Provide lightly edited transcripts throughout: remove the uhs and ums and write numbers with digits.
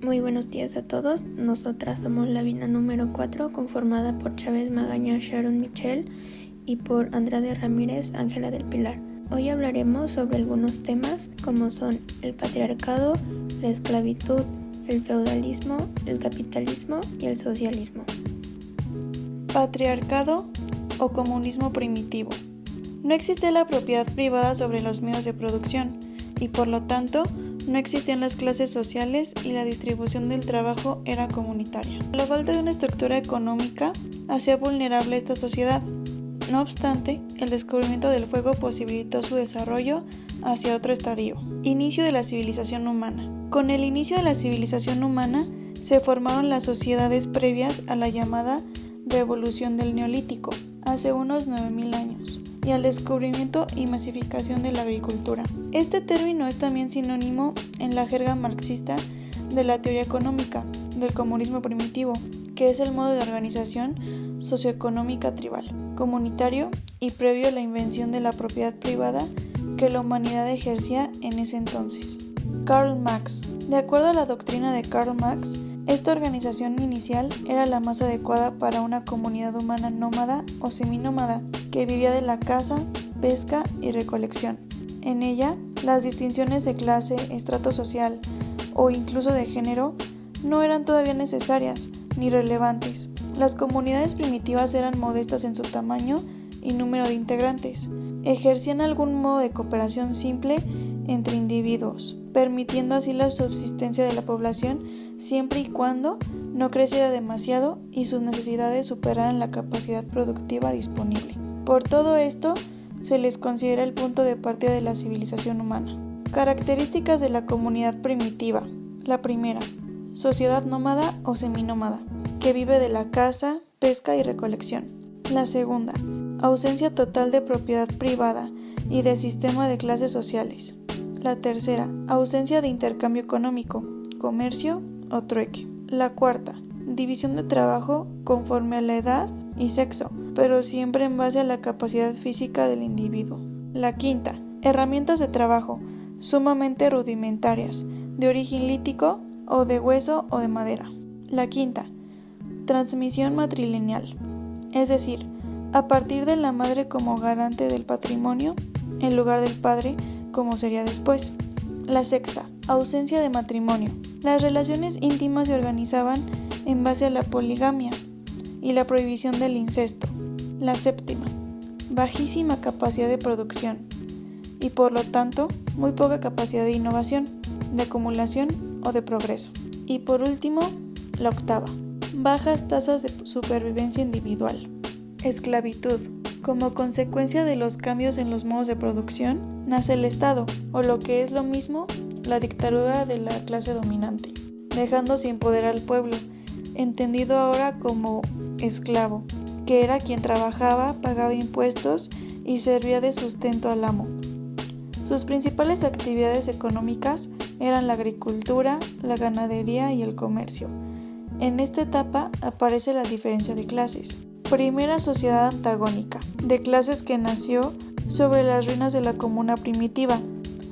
Muy buenos días a todos. Nosotras somos la Vina número 4, conformada por Chávez Magaña Sharon Michelle y por Andrade Ramírez Ángela del Pilar. Hoy hablaremos sobre algunos temas como son el patriarcado, la esclavitud, el feudalismo, el capitalismo y el socialismo. Patriarcado o comunismo primitivo. No existía la propiedad privada sobre los medios de producción y por lo tanto no existían las clases sociales y la distribución del trabajo era comunitaria. La falta de una estructura económica hacía vulnerable esta sociedad. No obstante, el descubrimiento del fuego posibilitó su desarrollo hacia otro estadio. Inicio de la civilización humana. Con el inicio de la civilización humana se formaron las sociedades previas a la llamada Revolución del Neolítico, hace unos 9000 años, y al descubrimiento y masificación de la agricultura. Este término es también sinónimo en la jerga marxista de la teoría económica del comunismo primitivo, que es el modo de organización socioeconómica tribal, comunitario y previo a la invención de la propiedad privada que la humanidad ejercía en ese entonces. Karl Marx. De acuerdo a la doctrina de Karl Marx, esta organización inicial era la más adecuada para una comunidad humana nómada o seminómada que vivía de la caza, pesca y recolección. En ella, las distinciones de clase, estrato social o incluso de género no eran todavía necesarias ni relevantes. Las comunidades primitivas eran modestas en su tamaño y número de integrantes. Ejercían algún modo de cooperación simple entre individuos, permitiendo así la subsistencia de la población siempre y cuando no creciera demasiado y sus necesidades superaran la capacidad productiva disponible. Por todo esto, se les considera el punto de partida de la civilización humana. Características de la comunidad primitiva. La primera, sociedad nómada o seminómada, que vive de la caza, pesca y recolección. La segunda, ausencia total de propiedad privada y de sistema de clases sociales. La tercera, ausencia de intercambio económico, comercio o trueque. La cuarta, división de trabajo conforme a la edad y sexo, pero siempre en base a la capacidad física del individuo. La quinta, herramientas de trabajo sumamente rudimentarias, de origen lítico o de hueso o de madera. La quinta, transmisión matrilineal, es decir, a partir de la madre como garante del patrimonio, en lugar del padre como sería después. La sexta, ausencia de matrimonio. Las relaciones íntimas se organizaban en base a la poligamia y la prohibición del incesto. La séptima, bajísima capacidad de producción y por lo tanto muy poca capacidad de innovación, de acumulación o de progreso. Y por último, la octava, bajas tasas de supervivencia individual. Esclavitud. Como consecuencia de los cambios en los modos de producción, nace el Estado, o lo que es lo mismo, la dictadura de la clase dominante, dejando sin poder al pueblo, entendido ahora como esclavo, que era quien trabajaba, pagaba impuestos y servía de sustento al amo. Sus principales actividades económicas eran la agricultura, la ganadería y el comercio. En esta etapa aparece la diferencia de clases. Primera sociedad antagónica, de clases que nació sobre las ruinas de la comuna primitiva,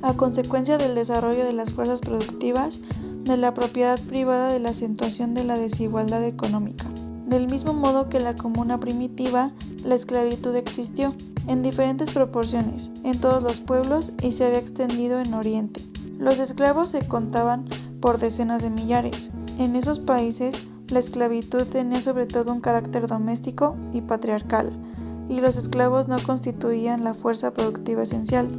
a consecuencia del desarrollo de las fuerzas productivas, de la propiedad privada, de la acentuación de la desigualdad económica. Del mismo modo que la comuna primitiva, la esclavitud existió, en diferentes proporciones, en todos los pueblos y se había extendido en Oriente. Los esclavos se contaban por decenas de millares. En esos países, la esclavitud tenía sobre todo un carácter doméstico y patriarcal, y los esclavos no constituían la fuerza productiva esencial.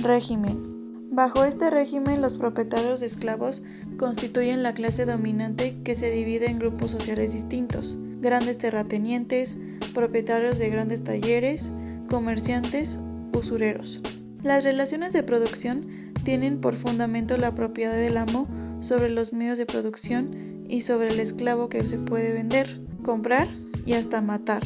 Régimen. Bajo este régimen, los propietarios de esclavos constituyen la clase dominante que se divide en grupos sociales distintos: grandes terratenientes, propietarios de grandes talleres, comerciantes, usureros. Las relaciones de producción tienen por fundamento la propiedad del amo sobre los medios de producción y sobre el esclavo que se puede vender, comprar y hasta matar.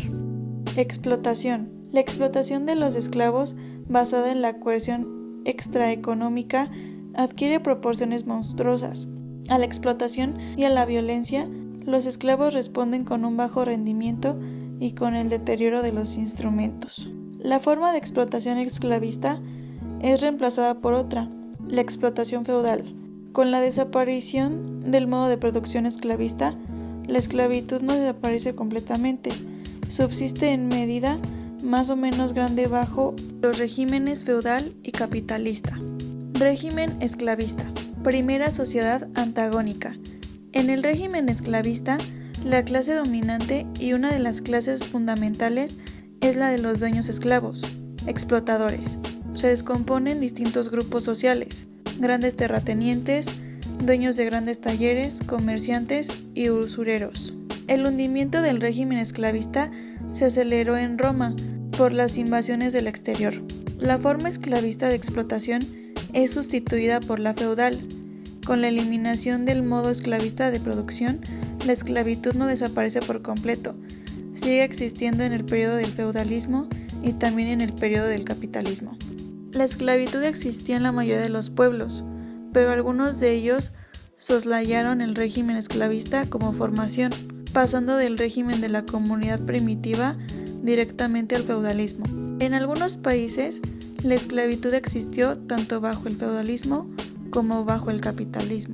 Explotación. La explotación de los esclavos, basada en la coerción extraeconómica, adquiere proporciones monstruosas. A la explotación y a la violencia, los esclavos responden con un bajo rendimiento y con el deterioro de los instrumentos. La forma de explotación esclavista es reemplazada por otra, la explotación feudal, Con la desaparición del modo de producción esclavista, la esclavitud no desaparece completamente, subsiste en medida más o menos grande bajo los regímenes feudal y capitalista. Régimen esclavista. Primera sociedad antagónica. En el régimen esclavista, la clase dominante y una de las clases fundamentales es la de los dueños esclavos, explotadores. Se descompone en distintos grupos sociales: grandes terratenientes, dueños de grandes talleres, comerciantes y usureros. El hundimiento del régimen esclavista se aceleró en Roma por las invasiones del exterior. La forma esclavista de explotación es sustituida por la feudal. Con la eliminación del modo esclavista de producción, la esclavitud no desaparece por completo. Sigue existiendo en el periodo del feudalismo y también en el periodo del capitalismo. La esclavitud existía en la mayoría de los pueblos, pero algunos de ellos soslayaron el régimen esclavista como formación, pasando del régimen de la comunidad primitiva directamente al feudalismo. En algunos países, la esclavitud existió tanto bajo el feudalismo como bajo el capitalismo.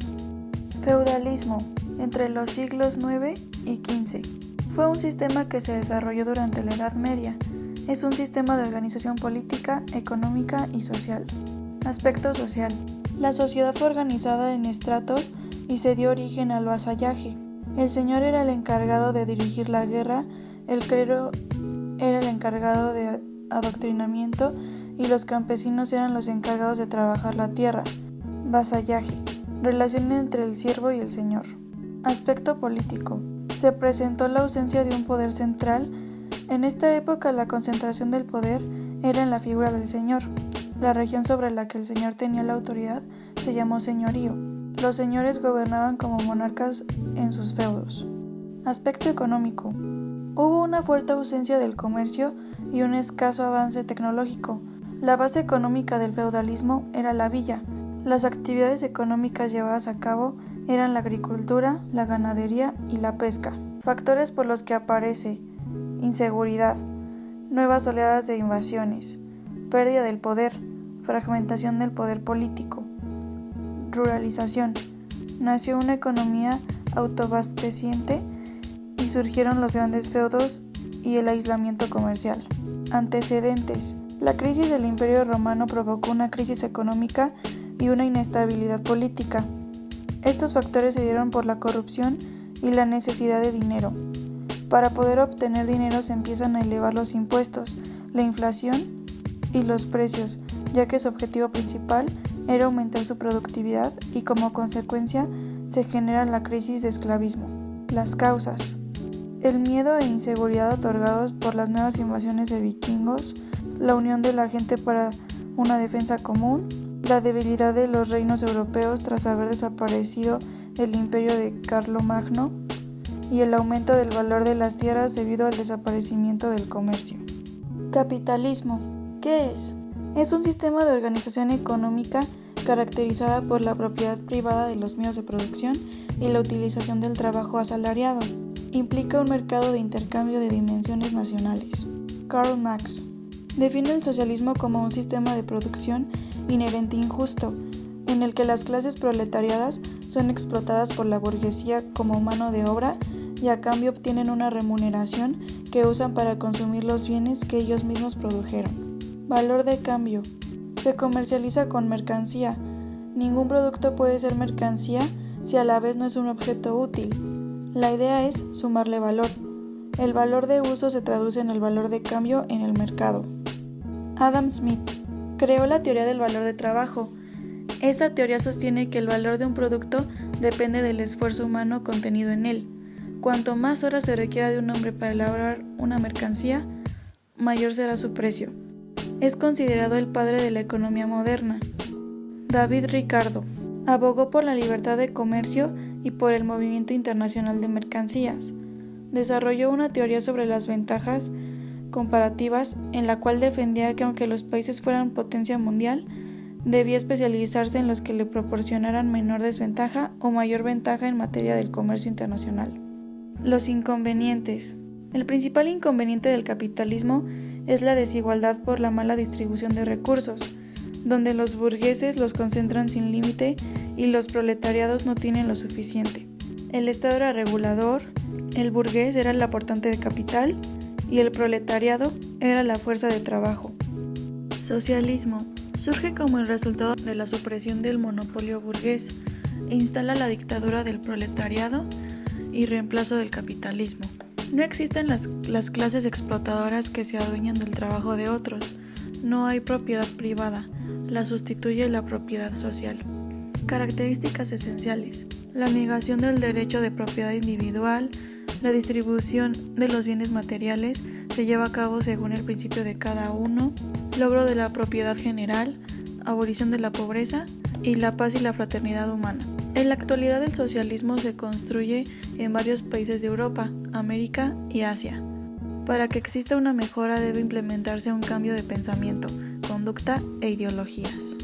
Feudalismo, entre los siglos IX y XV. Fue un sistema que se desarrolló durante la Edad Media. Es un sistema de organización política, económica y social. Aspecto social. La sociedad fue organizada en estratos y se dio origen al vasallaje. El señor era el encargado de dirigir la guerra, el clero era el encargado de adoctrinamiento y los campesinos eran los encargados de trabajar la tierra. Vasallaje. Relación entre el siervo y el señor. Aspecto político. Se presentó la ausencia de un poder central. En esta época la concentración del poder era en la figura del señor. La región sobre la que el señor tenía la autoridad se llamó señorío. Los señores gobernaban como monarcas en sus feudos. Aspecto económico. Hubo una fuerte ausencia del comercio y un escaso avance tecnológico. La base económica del feudalismo era la villa. Las actividades económicas llevadas a cabo eran la agricultura, la ganadería y la pesca. Factores por los que aparece: inseguridad, nuevas oleadas de invasiones, pérdida del poder, fragmentación del poder político, ruralización. Nació una economía autoabasteciente y surgieron los grandes feudos y el aislamiento comercial. Antecedentes. La crisis del Imperio Romano provocó una crisis económica y una inestabilidad política. Estos factores se dieron por la corrupción y la necesidad de dinero. Para poder obtener dinero se empiezan a elevar los impuestos, la inflación y los precios, ya que su objetivo principal era aumentar su productividad y como consecuencia se genera la crisis de esclavismo. Las causas: el miedo e inseguridad otorgados por las nuevas invasiones de vikingos, la unión de la gente para una defensa común, la debilidad de los reinos europeos tras haber desaparecido el imperio de Carlomagno y el aumento del valor de las tierras debido al desaparecimiento del comercio. Capitalismo. ¿Qué es? Es un sistema de organización económica caracterizada por la propiedad privada de los medios de producción y la utilización del trabajo asalariado. Implica un mercado de intercambio de dimensiones nacionales. Karl Marx define el socialismo como un sistema de producción inherente injusto, en el que las clases proletariadas son explotadas por la burguesía como mano de obra y a cambio obtienen una remuneración que usan para consumir los bienes que ellos mismos produjeron. Valor de cambio. Se comercializa con mercancía. Ningún producto puede ser mercancía si a la vez no es un objeto útil. La idea es sumarle valor. El valor de uso se traduce en el valor de cambio en el mercado. Adam Smith creó la teoría del valor de trabajo. Esta teoría sostiene que el valor de un producto depende del esfuerzo humano contenido en él. Cuanto más horas se requiera de un hombre para elaborar una mercancía, mayor será su precio. Es considerado el padre de la economía moderna. David Ricardo abogó por la libertad de comercio y por el movimiento internacional de mercancías. Desarrolló una teoría sobre las ventajas comparativas en la cual defendía que aunque los países fueran potencia mundial, debía especializarse en los que le proporcionaran menor desventaja o mayor ventaja en materia del comercio internacional. Los inconvenientes. El principal inconveniente del capitalismo es la desigualdad por la mala distribución de recursos, donde los burgueses los concentran sin límite y los proletariados no tienen lo suficiente. El Estado era regulador, el burgués era el aportante de capital y el proletariado era la fuerza de trabajo. Socialismo surge como el resultado de la supresión del monopolio burgués, instala la dictadura del proletariado y reemplazo del capitalismo. No existen las clases explotadoras que se adueñan del trabajo de otros. No hay propiedad privada, la sustituye la propiedad social. Características esenciales: la negación del derecho de propiedad individual, la distribución de los bienes materiales se lleva a cabo según el principio de cada uno, logro de la propiedad general, abolición de la pobreza y la paz y la fraternidad humana. En la actualidad el socialismo se construye en varios países de Europa, América y Asia. Para que exista una mejora debe implementarse un cambio de pensamiento, conducta e ideologías.